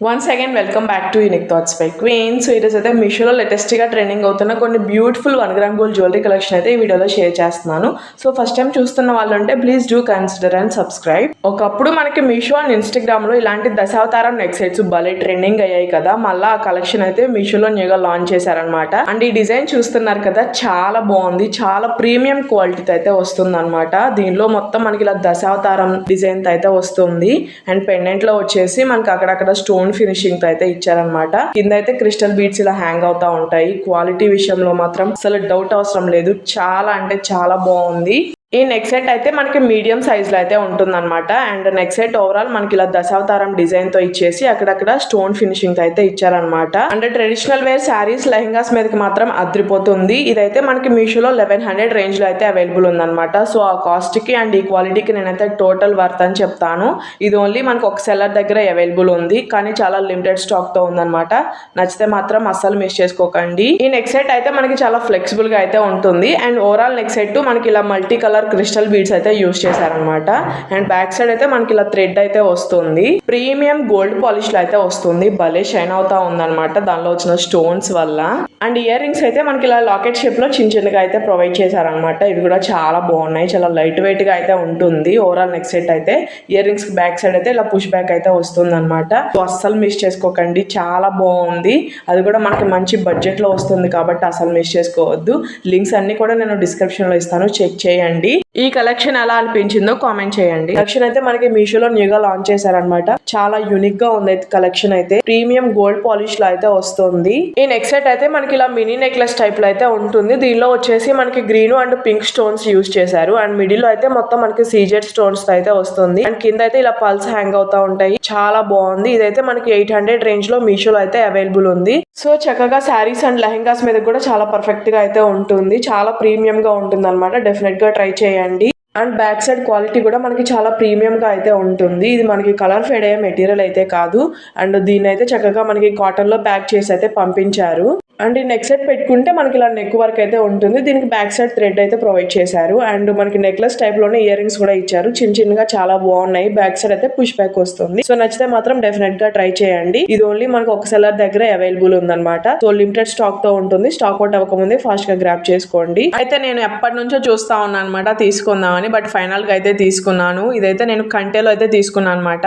Once again welcome back to unique thoughts by queen. So ఈరోజు అయితే మీషోలో లేటెస్ట్గా ట్రెండింగ్ అవుతున్న కొన్ని beautiful 1 gram gold jewellery collection అయితే ఈ వీడియోలో షేర్ చేస్తున్నాను. సో ఫస్ట్ టైం చూస్తున్న వాళ్ళు ఉంటే please do consider and subscribe. ఒకప్పుడు మనకి మీషో అండ్ ఇన్స్టాగ్రామ్లో ఇలాంటి దశావతారం నెక్ సెట్స్ భలే ట్రెండింగ్ అయ్యాయి కదా. మళ్ళీ ఆ కలెక్షన్ అయితే మీషోలో న్యూగా లాంచ్ చేశారనమాట. అండ్ ఈ డిజైన్ చూస్తున్నారు కదా, చాలా బాగుంది, చాలా ప్రీమియం క్వాలిటీతో అయితే వస్తుంది అనమాట. దీనిలో మొత్తం మనకి ఇలా దశావతారం డిజైన్ అయితే వస్తుంది. అండ్ పెండెంట్ లో వచ్చేసి మనకి అక్కడక్కడ స్టోన్ ఫినిషింగ్ తో అయితే ఇచ్చారనమాట. కింద అయితే క్రిస్టల్ బీడ్స్ ఇలా హ్యాంగ్ అవుతా ఉంటాయి. క్వాలిటీ విషయంలో మాత్రం అసలు డౌట్ అవసరం లేదు, చాలా అంటే చాలా బాగుంది. ఈ నెక్ సెట్ అయితే మనకి మీడియం సైజ్ లో అయితే ఉంటుంది అనమాట. అండ్ నెక్ సెట్ ఓవరాల్ మనకి ఇలా దశావతారం డిజైన్ తో ఇచ్చేసి అక్కడక్కడ స్టోన్ ఫినిషింగ్ తో అయితే ఇచ్చారనమాట. And traditional wear saris lehengas మీదకి మాత్రం అద్రిపోతుంది. ఇదైతే మనకి మీషోలో 1100 రేంజ్ లో అయితే అవైలబుల్ ఉందన్నమాట. సో ఆ కాస్ట్ కి అండ్ ఈ క్వాలిటీకి నేనైతే టోటల్ వర్త్ అని చెప్తాను. ఇది ఓన్లీ మనకు ఒక సెల్లర్ దగ్గర అవైలబుల్ ఉంది, కానీ చాలా లిమిటెడ్ స్టాక్ తో ఉందన్నమాట. నచ్చితే మాత్రం అస్సలు మిస్ చేసుకోకండి. ఈ నెక్ సెట్ అయితే మనకి చాలా ఫ్లెక్సిబుల్ గా అయితే ఉంటుంది. అండ్ ఓవరాల్ నెక్ సెట్ మనకి ఇలా మల్టీ కలర్ క్రిస్టల్ బీడ్స్ అయితే యూజ్ చేశారనమాట. అండ్ బ్యాక్ సైడ్ అయితే మనకి ఇలా థ్రెడ్ అయితే వస్తుంది. ప్రీమియం గోల్డ్ పాలిష్ లో అయితే వస్తుంది. భలే షైన్ అవుతా ఉందన్నమాట దానిలో వచ్చిన స్టోన్స్ వల్ల. అండ్ ఇయర్ రింగ్స్ అయితే మనకి ఇలా లాకెట్ షేప్ లో చిన్న చిన్నగా అయితే ప్రొవైడ్ చేశారనమాట. ఇవి కూడా చాలా బాగున్నాయి, చాలా లైట్ వెయిట్ గా అయితే ఉంటుంది. ఓవరాల్ నెక్ సెట్ అయితే ఇయర్ రింగ్స్ బ్యాక్ సైడ్ అయితే ఇలా పుష్ బ్యాక్ అయితే వస్తుంది అనమాట. అస్సలు మిస్ చేసుకోకండి, చాలా బాగుంది. అది కూడా మనకి మంచి బడ్జెట్ లో వస్తుంది కాబట్టి అసలు మిస్ చేసుకోవద్దు. లింక్స్ అన్ని కూడా నేను డిస్క్రిప్షన్ లో ఇస్తాను, చెక్ చేయండి. ఈ కలెక్షన్ ఎలా అనిపించిందో కామెంట్ చేయండి. కలెక్షన్ అయితే మనకి మీషోలో న్యూగా లాంచ్ చేశారనమాట. చాలా యూనిక్ గా ఉంది కలెక్షన్ అయితే. ప్రీమియం గోల్డ్ పాలిష్ లో అయితే వస్తుంది. ఈ నెక్ సెట్ అయితే మనకి ఇలా మినీ నెక్లెస్ టైప్ లో అయితే ఉంటుంది. దీనిలో వచ్చేసి మనకి green and pink stones use చేశారు. అండ్ మిడిల్ లో అయితే మొత్తం మనకి సీజెడ్ స్టోన్స్ తో అయితే వస్తుంది. అండ్ కింద అయితే ఇలా పల్స్ హ్యాంగ్ అవుతా ఉంటాయి. చాలా బాగుంది. ఇదైతే మనకి 800 రేంజ్ లో మీషోలో అయితే అవైలబుల్ ఉంది. సో చక్కగా శారీస్ అండ్ లెహంగాస్ మీద కూడా చాలా పర్ఫెక్ట్ గా అయితే ఉంటుంది. చాలా ప్రీమియం గా ఉంటుంది అనమాట. డెఫినెట్ గా ట్రై చేయండి. అండ్ బ్యాక్ సైడ్ క్వాలిటీ కూడా మనకి చాలా ప్రీమియం గా అయితే ఉంటుంది. ఇది మనకి కలర్ ఫేడ్ అయ్యే మెటీరియల్ అయితే కాదు. అండ్ దీన్ని అయితే చక్కగా మనకి కాటన్ లో ప్యాక్ చేసి అయితే పంపించారు. అండ్ ఈ నెక్ సెట్ పెట్టుకుంటే మనకి ఇలా నెక్ వర్క్ అయితే ఉంటుంది. దీనికి బ్యాక్ సైడ్ థ్రెడ్ అయితే ప్రొవైడ్ చేశారు. అండ్ మనకి నెక్లెస్ టైప్ లోనే ఇయర్ రింగ్స్ కూడా ఇచ్చారు. చిన్న చిన్నగా చాలా బాగున్నాయి. బ్యాక్ సైడ్ అయితే పుష్ బ్యాక్ వస్తుంది. సో నచ్చితే మాత్రం డెఫినెట్ గా ట్రై చేయండి. ఇది ఓన్లీ మనకు ఒక సెల్లర్ దగ్గర అవైలబుల్ ఉందన్నమాట. సో లిమిటెడ్ స్టాక్ తో ఉంటుంది. స్టాక్ అవుట్ అవ్వకముందే ఫాస్ట్ గా గ్రాప్ చేసుకోండి. అయితే నేను ఎప్పటి నుంచో చూస్తా ఉన్నాను అనమాట తీసుకుందామని, బట్ ఫైనల్ గా అయితే తీసుకున్నాను. ఇదైతే నేను కంటేలో అయితే తీసుకున్నాను అనమాట.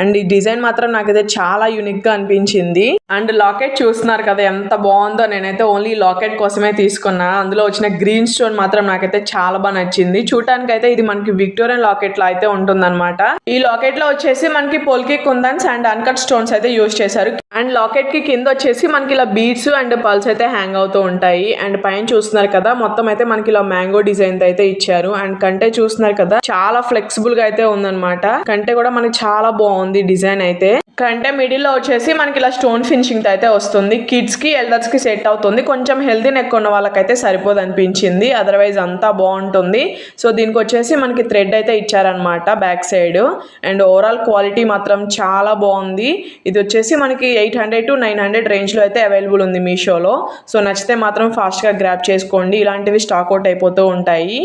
అండ్ ఈ డిజైన్ మాత్రం నాకైతే చాలా యూనిక్ గా అనిపించింది. అండ్ లాకెట్ చూస్తున్నారు కదా ఎంత బాగుందో. నేనైతే ఓన్లీ లాకెట్ కోసమే తీసుకున్నా. అందులో వచ్చిన గ్రీన్ స్టోన్ మాత్రం నాకైతే చాలా బాగా నచ్చింది. చూడటానికి అయితే ఇది మనకి విక్టోరియన్ లాకెట్ లో అయితే ఉంటుందన్నమాట. ఈ లాకెట్ లో వచ్చేసి మనకి పోల్కి కుందన్స్ అండ్ అన్కట్ స్టోన్స్ అయితే యూజ్ చేశారు. అండ్ లాకెట్ కి కింద వచ్చేసి మనకి ఇలా బీడ్స్ అండ్ పల్స్ అయితే హ్యాంగ్ అవుతూ ఉంటాయి. అండ్ పైన చూస్తున్నారు కదా మొత్తం అయితే మనకి ఇలా మ్యాంగో డిజైన్ అయితే ఇచ్చారు. అండ్ కంటే చూస్తున్నారు కదా చాలా ఫ్లెక్సిబుల్ గా అయితే ఉందన్నమాట. కంటే కూడా మనకి చాలా బాగుంది డిజైన్ అయితే. కంటే మిడిల్ లో వచ్చేసి మనకి ఇలా స్టోన్ ఫినిషింగ్ తో అయితే వస్తుంది. కిడ్స్ కి ఎల్డర్స్ కి సెట్ అవుతుంది. కొంచెం హెల్తీ నెక్ ఉన్న వాళ్ళకైతే సరిపోదు అనిపించింది, అదర్వైజ్ అంతా బాగుంటుంది. సో దీనికి వచ్చేసి మనకి థ్రెడ్ అయితే ఇచ్చారనమాట back side. And overall quality మాత్రం చాలా బాగుంది. ఇది వచ్చేసి మనకి 800 to 900 రేంజ్ లో అయితే అవైలబుల్ ఉంది మీషోలో. సో నచ్చితే మాత్రం ఫాస్ట్ గా గ్రాప్ చేసుకోండి. ఇలాంటివి స్టాక్ అవుట్ అయిపోతూ ఉంటాయి.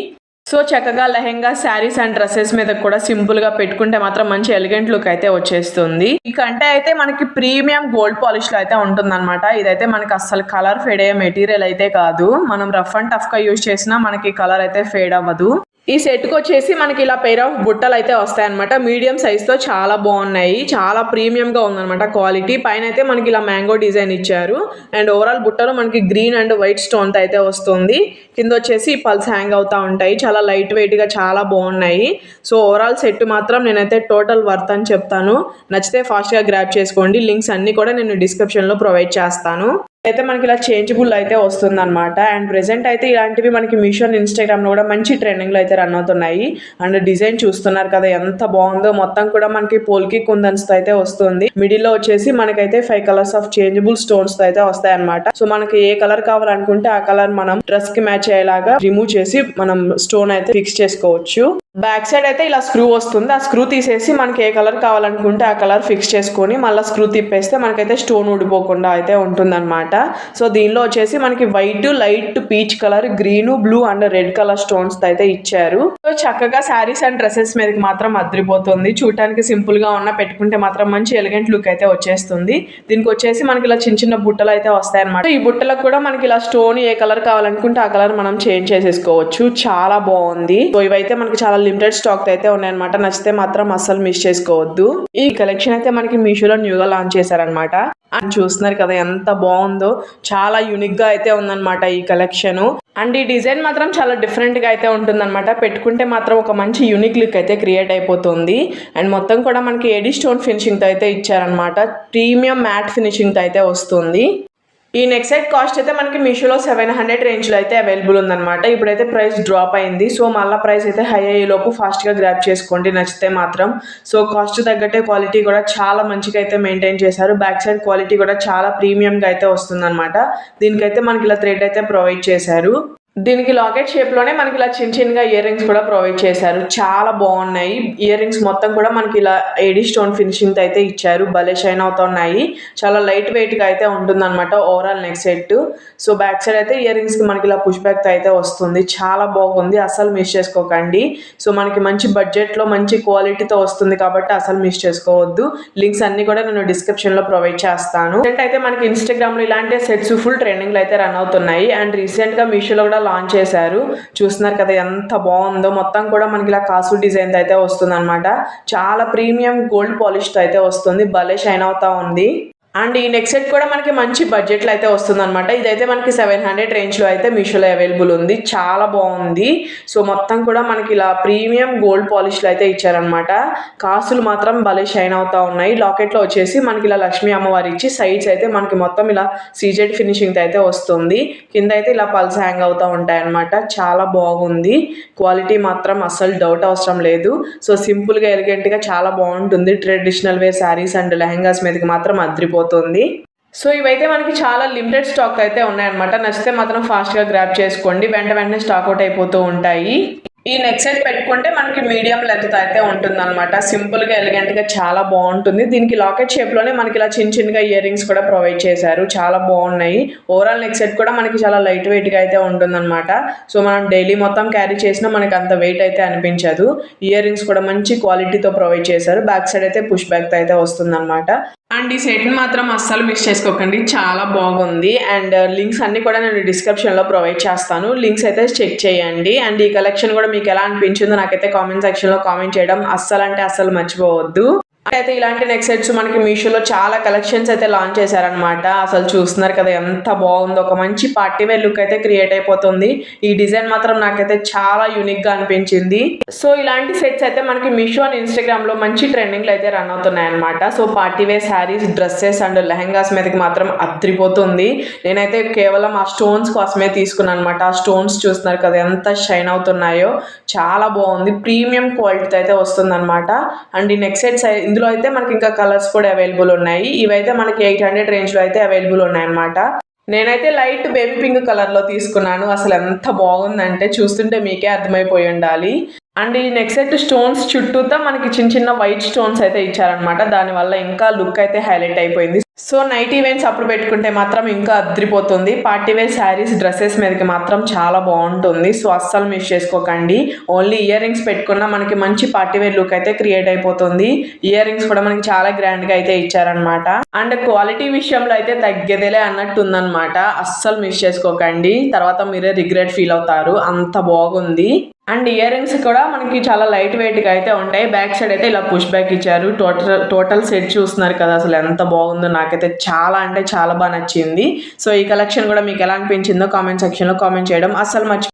సో చక్కగా లెహెంగా శారీస్ అండ్ డ్రెస్సెస్ మీద కూడా సింపుల్ గా పెట్టుకుంటే మాత్రం మంచి ఎలిగెంట్ లుక్ అయితే వచ్చేస్తుంది. ఈ కంటే అయితే మనకి ప్రీమియం గోల్డ్ పాలిష్ లో అయితే ఉంటుంది అనమాట. ఇదైతే మనకి అస్సలు కలర్ ఫేడ్ అయ్యే మెటీరియల్ అయితే కాదు. మనం రఫ్ అండ్ టఫ్ గా యూజ్ చేసినా మనకి కలర్ అయితే ఫేడ్ అవ్వదు. ఈ సెట్ కి వచ్చేసి మనకి ఇలా పెయిర్ ఆఫ్ బుట్టలు అయితే వస్తాయన్నమాట. మీడియం సైజ్ తో చాలా బాగున్నాయి. చాలా ప్రీమియం గా ఉందన్నమాట క్వాలిటీ. పైన అయితే మనకి ఇలా మ్యాంగో డిజైన్ ఇచ్చారు. అండ్ ఓవరాల్ బుట్టలో మనకి గ్రీన్ అండ్ వైట్ స్టోన్ తో అయితే వస్తుంది. కింద వచ్చేసి పల్స్ హ్యాంగ్ అవుతా ఉంటాయి. చాలా లైట్ వెయిట్ గా చాలా బాగున్నాయి. సో ఓవరాల్ సెట్ మాత్రం నేనైతే టోటల్ వర్త్ అని చెప్తాను. నచ్చితే ఫాస్ట్ గా గ్రాప్ చేసుకోండి. లింక్స్ అన్ని కూడా నేను డిస్క్రిప్షన్ లో ప్రొవైడ్ చేస్తాను. అయితే మనకి ఇలా చేంజబుల్ అయితే వస్తుంది అనమాట. అండ్ ప్రెసెంట్ అయితే ఇలాంటివి మనకి మీషో ఇన్స్టాగ్రామ్ లో కూడా మంచి ట్రెండింగ్ లో అయితే రన్ అవుతున్నాయి. అండ్ డిజైన్ చూస్తున్నారు కదా ఎంత బాగుందో. మొత్తం కూడా మనకి పోల్కి కుందన్స్ తో అయితే వస్తుంది. మిడిల్ లో వచ్చేసి మనకైతే 5 కలర్స్ ఆఫ్ చేంజబుల్ స్టోన్స్ తో అయితే వస్తాయి అనమాట. సో మనకి ఏ కలర్ కావాలనుకుంటే ఆ కలర్ మనం డ్రెస్ కి మ్యాచ్ అయ్యేలాగా రిమూవ్ చేసి మనం స్టోన్ అయితే ఫిక్స్ చేసుకోవచ్చు. బ్యాక్ సైడ్ అయితే ఇలా స్క్రూ వస్తుంది. ఆ స్క్రూ తీసేసి మనకి ఏ కలర్ కావాలనుకుంటే ఆ కలర్ ఫిక్స్ చేసుకొని మళ్ళీ స్క్రూ తిప్పేస్తే మనకైతే స్టోన్ ఊడిపోకుండా అయితే ఉంటుందన్నమాట. సో దీనిలో వచ్చేసి మనకి white, light peach colour, green, blue and red colour stones అయితే ఇచ్చారు. సో చక్కగా శారీస్ అండ్ డ్రెస్సెస్ మీదకి మాత్రం అద్రిపోతుంది. చూడటానికి సింపుల్ గా ఉన్న పెట్టుకుంటే మాత్రం మంచి ఎలిగెంట్ లుక్ అయితే వచ్చేస్తుంది. దీనికి వచ్చేసి మనకి ఇలా చిన్న చిన్న బుట్టలు అయితే వస్తాయి అనమాట. ఈ బుట్టలకు కూడా మనకి ఇలా స్టోన్ ఏ కలర్ కావాలనుకుంటే ఆ కలర్ మనం చేంజ్ చేసేసుకోవచ్చు. చాలా బాగుంది. సో ఇవైతే మనకి చాలా లిమిటెడ్ స్టాక్ అయితే ఉన్నాయన్నమాట. నచ్చితే మాత్రం అస్సలు మిస్ చేసుకోవద్దు. ఈ కలెక్షన్ అయితే మనకి మీషోలో న్యూగా లాంచ్ చేశారనమాట. అండ్ చూస్తున్నారు కదా ఎంత బాగుందో, చాలా యూనిక్ గా అయితే ఉందన్నమాట ఈ కలెక్షన్. అండ్ ఈ డిజైన్ మాత్రం చాలా డిఫరెంట్ గా అయితే ఉంటుందన్నమాట. పెట్టుకుంటే మాత్రం ఒక మంచి యూనిక్ లుక్ అయితే క్రియేట్ అయిపోతుంది. అండ్ మొత్తం కూడా మనకి ఏడీ స్టోన్ ఫినిషింగ్ తో అయితే ఇచ్చారనమాట. ప్రీమియం మ్యాట్ ఫినిషింగ్ తో అయితే వస్తుంది. ఈ నెక్ సెట్ కాస్ట్ అయితే మనకి మీషోలో 700 రేంజ్లో అయితే అవైలబుల్ ఉందన్నమాట. ఇప్పుడైతే ప్రైస్ డ్రాప్ అయింది. సో మళ్ళీ ప్రైస్ అయితే హై అయ్యేలోపు ఫాస్ట్గా గ్రాప్ చేసుకోండి నచ్చితే మాత్రం. సో కాస్ట్ తగ్గట్టే క్వాలిటీ కూడా చాలా మంచిగా అయితే మెయింటైన్ చేశారు. బ్యాక్ సైడ్ క్వాలిటీ కూడా చాలా ప్రీమియంగా అయితే వస్తుందన్నమాట. దీనికైతే మనకి ఇలా థ్రెడ్ అయితే ప్రొవైడ్ చేశారు. దీనికి లాకెట్ షేప్లోనే మనకి ఇలా చిన్న చిన్నగా ఇయర్ రింగ్స్ కూడా ప్రొవైడ్ చేశారు. చాలా బాగున్నాయి. ఇయర్ రింగ్స్ మొత్తం కూడా మనకి ఇలా ఏడీ స్టోన్ ఫినిషింగ్ అయితే ఇచ్చారు. భలే షైన్ అవుతున్నాయి. చాలా లైట్ వెయిట్గా అయితే ఉంటుందన్నమాట overall neck set. So back side అయితే ఇయర్ రింగ్స్కి మనకి ఇలా పుష్ బ్యాక్ అయితే వస్తుంది. చాలా బాగుంది. అసలు మిస్ చేసుకోకండి. సో మనకి మంచి బడ్జెట్లో మంచి క్వాలిటీతో వస్తుంది కాబట్టి అసలు మిస్ చేసుకోవద్దు. లింక్స్ అన్ని కూడా నేను డిస్క్రిప్షన్లో ప్రొవైడ్ చేస్తాను. అయితే మనకి ఇన్స్టాగ్రామ్లో ఇలాంటి సెట్స్ ఫుల్ ట్రెండింగ్లో అయితే రన్ అవుతున్నాయి. అండ్ రీసెంట్గా మీషోలో కూడా లాంచ్ చేశారు. చూస్తున్నారు కదా ఎంత బాగుందో. మొత్తం కూడా మనకి ఇలా కాసు డిజైన్ అయితే వస్తుంది అనమాట. చాలా ప్రీమియం గోల్డ్ పాలిష్ అయితే వస్తుంది. భలే షైన్ అవుతా ఉంది. అండ్ ఈ నెక్ సెట్ కూడా మనకి మంచి బడ్జెట్లో అయితే వస్తుంది అనమాట. ఇదైతే మనకి 700 రేంజ్లో అయితే మీషోలో అవైలబుల్ ఉంది. చాలా బాగుంది. సో మొత్తం కూడా మనకి ఇలా ప్రీమియం గోల్డ్ పాలిష్లో అయితే ఇచ్చారనమాట. కాసులు మాత్రం భలే షైన్ అవుతా ఉన్నాయి. లాకెట్లో వచ్చేసి మనకి ఇలా లక్ష్మీ అమ్మవారి ఇచ్చి సైడ్స్ అయితే మనకి మొత్తం ఇలా సీజెడ్ ఫినిషింగ్ అయితే వస్తుంది. కింద అయితే ఇలా పల్స్ హ్యాంగ్ అవుతూ ఉంటాయి అనమాట. చాలా బాగుంది. క్వాలిటీ మాత్రం అస్సలు డౌట్ అవసరం లేదు. సో సింపుల్గా ఎలిగెంట్గా చాలా బాగుంటుంది. Traditional wear saris and lehengas మీదకి మాత్రం అద్రిపోతుంది. సో ఇవైతే మనకి చాలా లిమిటెడ్ స్టాక్ అయితే ఉన్నాయన్నమాట. నచ్చితే మాత్రం ఫాస్ట్గా గ్రాప్ చేసుకోండి. వెంటనే స్టాక్ అవుట్ అయిపోతూ ఉంటాయి. ఈ నెక్ సెట్ పెట్టుకుంటే మనకి మీడియం లెంత్ అయితే ఉంటుందన్నమాట. సింపుల్గా ఎలిగెంట్గా చాలా బాగుంటుంది. దీనికి లాకెట్ షేప్లోనే మనకి ఇలా చిన్న చిన్నగా ఇయర్ రింగ్స్ కూడా ప్రొవైడ్ చేశారు. చాలా బాగున్నాయి. ఓవరాల్ నెక్ సెట్ కూడా మనకి చాలా లైట్ వెయిట్గా అయితే ఉంటుందన్నమాట. సో మనం డైలీ మొత్తం క్యారీ చేసినా మనకి అంత వెయిట్ అయితే అనిపించదు. ఇయర్ రింగ్స్ కూడా మంచి క్వాలిటీతో ప్రొవైడ్ చేశారు. బ్యాక్ సైడ్ అయితే పుష్ బ్యాక్ అయితే వస్తుందన్నమాట. అండ్ ఈ సెట్ని మాత్రం అస్సలు మిస్ చేసుకోకండి. చాలా బాగుంది. అండ్ లింక్స్ అన్ని కూడా నేను డిస్క్రిప్షన్లో ప్రొవైడ్ చేస్తాను. లింక్స్ అయితే చెక్ చేయండి. అండ్ ఈ కలెక్షన్ కూడా మీకు ఎలా అనిపించిందో నాకైతే కామెంట్ సెక్షన్లో కామెంట్ చేయడం అస్సలు మర్చిపోవద్దు. అయితే ఇలాంటి నెక్ సెట్స్ మనకి మీషోలో చాలా కలెక్షన్స్ అయితే లాంచ్ చేశారనమాట. అసలు చూస్తున్నారు కదా ఎంత బాగుందో. ఒక మంచి పార్టీ వేర్ లుక్ అయితే క్రియేట్ అయిపోతుంది. ఈ డిజైన్ మాత్రం నాకైతే చాలా యూనిక్ గా అనిపించింది. సో ఇలాంటి సెట్స్ అయితే మనకి మీషో అండ్ ఇన్స్టాగ్రామ్ లో మంచి ట్రెండింగ్ లో అయితే రన్ అవుతున్నాయి అనమాట. So party wear saris, dresses and lehengas మీదకి మాత్రం అద్రిపోతుంది. నేనైతే కేవలం ఆ స్టోన్స్ కోసమే తీసుకున్నాను అనమాట. ఆ స్టోన్స్ చూస్తున్నారు కదా ఎంత షైన్ అవుతున్నాయో. చాలా బాగుంది. ప్రీమియం క్వాలిటీతో అయితే వస్తుంది అనమాట. అండ్ ఈ నెక్ సెట్స్ ఇందులో అయితే మనకి ఇంకా కలర్స్ కూడా అవైలబుల్ ఉన్నాయి. ఇవైతే మనకి 800 రేంజ్లో అయితే అవైలబుల్ ఉన్నాయన్నమాట. నేనైతే లైట్ బేబీ పింక్ కలర్లో తీసుకున్నాను. అసలు ఎంత బాగుందంటే చూస్తుంటే మీకే అర్థమైపోయి ఉండాలి. అండ్ ఈ నెక్ సెట్ స్టోన్స్ చుట్టూతో మనకి చిన్న చిన్న వైట్ స్టోన్స్ అయితే ఇచ్చారనమాట. దానివల్ల ఇంకా లుక్ అయితే హైలైట్ అయిపోయింది. సో నైట్ ఈవెంట్స్ అప్పుడు పెట్టుకుంటే మాత్రం ఇంకా అద్రిపోతుంది. పార్టీ వేర్ శారీస్, డ్రెస్సెస్ మీదకి మాత్రం చాలా బాగుంటుంది. సో అస్సలు మిస్ చేసుకోకండి. ఓన్లీ ఇయర్ రింగ్స్ పెట్టుకున్నా మనకి మంచి పార్టీ వేర్ లుక్ అయితే క్రియేట్ అయిపోతుంది. ఇయర్ రింగ్స్ కూడా మనకి చాలా గ్రాండ్గా అయితే ఇచ్చారనమాట. అండ్ క్వాలిటీ విషయంలో అయితే తగ్గేదేలే అన్నట్టు ఉందన్నమాట. అస్సలు మిస్ చేసుకోకండి. తర్వాత మీరే రిగ్రెట్ ఫీల్ అవుతారు. అంత బాగుంది. అండ్ ఇయర్ రింగ్స్ కూడా మనకి చాలా లైట్ వెయిట్గా అయితే ఉంటాయి. బ్యాక్ సైడ్ అయితే ఇలా పుష్ బ్యాక్ ఇచ్చారు. టోటల్ సెట్ చూస్తున్నారు కదా అసలు ఎంత బాగుందో. నాకైతే చాలా అంటే చాలా బాగా నచ్చింది. సో ఈ కలెక్షన్ కూడా మీకు ఎలా అనిపించిందో కామెంట్ సెక్షన్లో కామెంట్ చేయడం అస్సలు